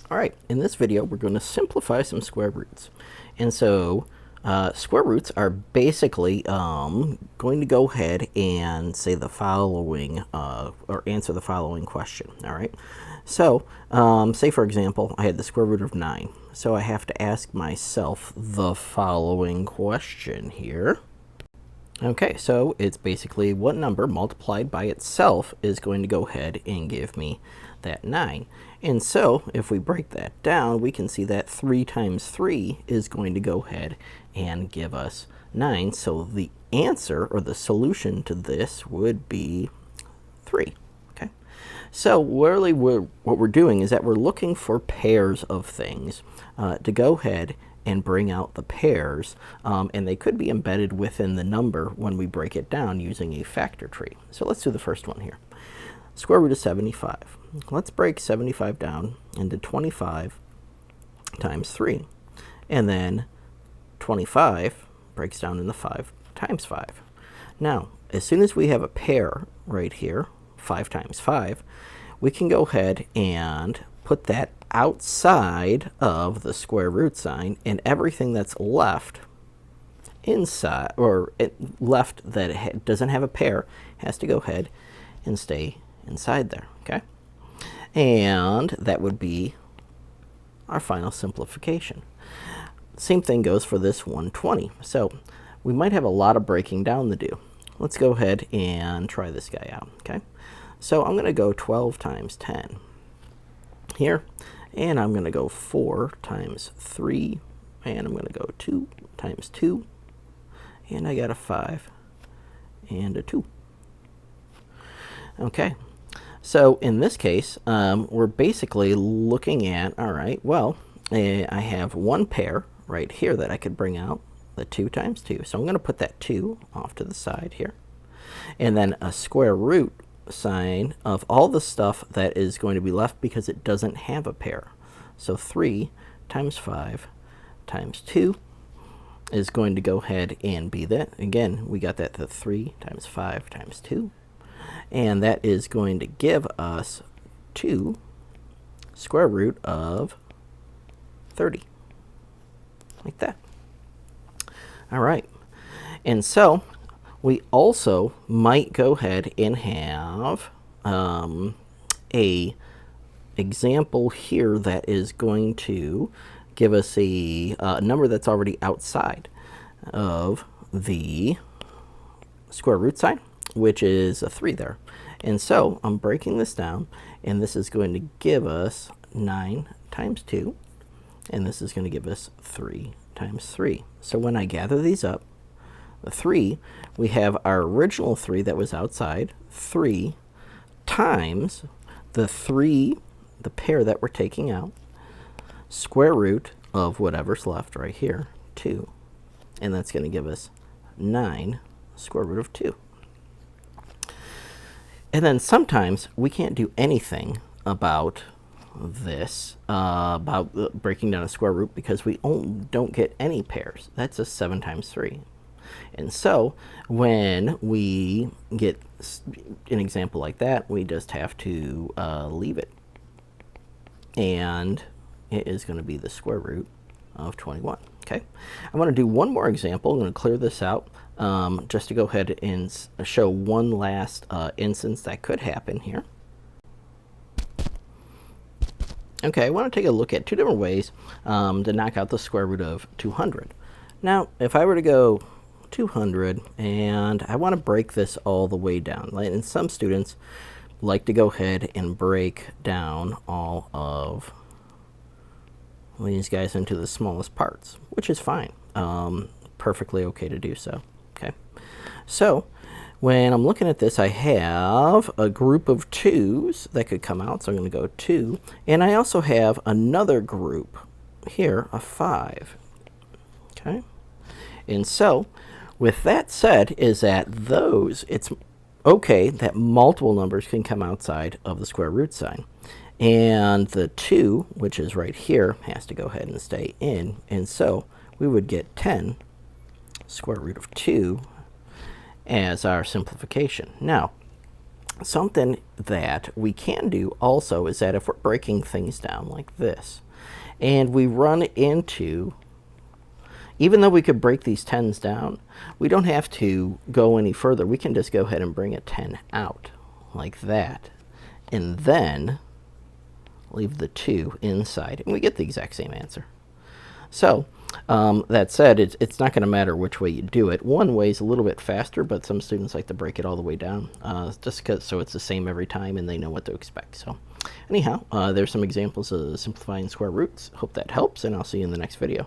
All right, in this video, we're going to simplify some square roots. And so square roots are basically going to go ahead and say the following, or answer the following question. All right. So say, for example, I had the square root of 9. So I have to ask myself the following question here. Okay, so it's basically what number multiplied by itself is going to go ahead and give me that 9. And so if we break that down, we can see that 3 times 3 is going to go ahead and give us 9. So the answer, or the solution to this, would be 3. Okay, so really what we're doing is that we're looking for pairs of things to go ahead and bring out the pairs, and they could be embedded within the number when we break it down using a factor tree. So let's do the first one here. Square root of 75. Let's break 75 down into 25 times 3. And then 25 breaks down into 5 times 5. Now, as soon as we have a pair right here, 5 times 5, we can go ahead and put that outside of the square root sign, and everything that's left inside, or left that doesn't have a pair, has to go ahead and stay inside there. Okay, and that would be our final simplification. Same thing goes for this 120. So we might have a lot of breaking down to do. Let's go ahead and try this guy out. Okay, so I'm going to go 12 times 10 here, and I'm going to go 4 times 3, and I'm going to go 2 times 2, and I got a 5 and a 2. Okay, so in this case, we're basically looking at, all right, well, I have one pair right here that I could bring out, the 2 times 2. So I'm going to put that 2 off to the side here, and then a square root sign of all the stuff that is going to be left because it doesn't have a pair. So 3 times 5 times 2 is going to go ahead and be that. Again, we got that to 3 times 5 times 2. And that is going to give us 2 square root of 30. Like that. All right. And so we also might go ahead and have a example here that is going to give us a number that's already outside of the square root sign, which is a 3 there. And so I'm breaking this down, and this is going to give us 9 times 2, and this is going to give us 3 times 3. So when I gather these up, the 3, we have our original 3 that was outside, 3 times the 3, the pair that we're taking out, square root of whatever's left right here, 2. And that's going to give us 9 square root of 2. And then sometimes we can't do anything about this, about breaking down a square root, because we don't get any pairs. That's a 7 times 3. And so when we get an example like that, we just have to leave it. And it is going to be the square root of 21. Okay, I want to do one more example. I'm going to clear this out just to go ahead and show one last instance that could happen here. Okay, I want to take a look at 2 different ways to knock out the square root of 200. Now, if I were to go 200 and I want to break this all the way down, and some students like to go ahead and break down all of these guys into the smallest parts, which is fine. Perfectly okay to do so. Okay, so when I'm looking at this, I have a group of 2's that could come out, so I'm going to go 2, and I also have another group here of 5. Okay, and so with that said, is that it's okay that multiple numbers can come outside of the square root sign. And the 2, which is right here, has to go ahead and stay in. And so we would get 10 square root of 2 as our simplification. Now, something that we can do also is that if we're breaking things down like this, and we run into, even though we could break these 10s down, we don't have to go any further. We can just go ahead and bring a 10 out like that, and then leave the 2 inside, and we get the exact same answer. So that said, it's not going to matter which way you do it. One way is a little bit faster, but some students like to break it all the way down, just so it's the same every time and they know what to expect. So anyhow, there's some examples of simplifying square roots. Hope that helps, and I'll see you in the next video.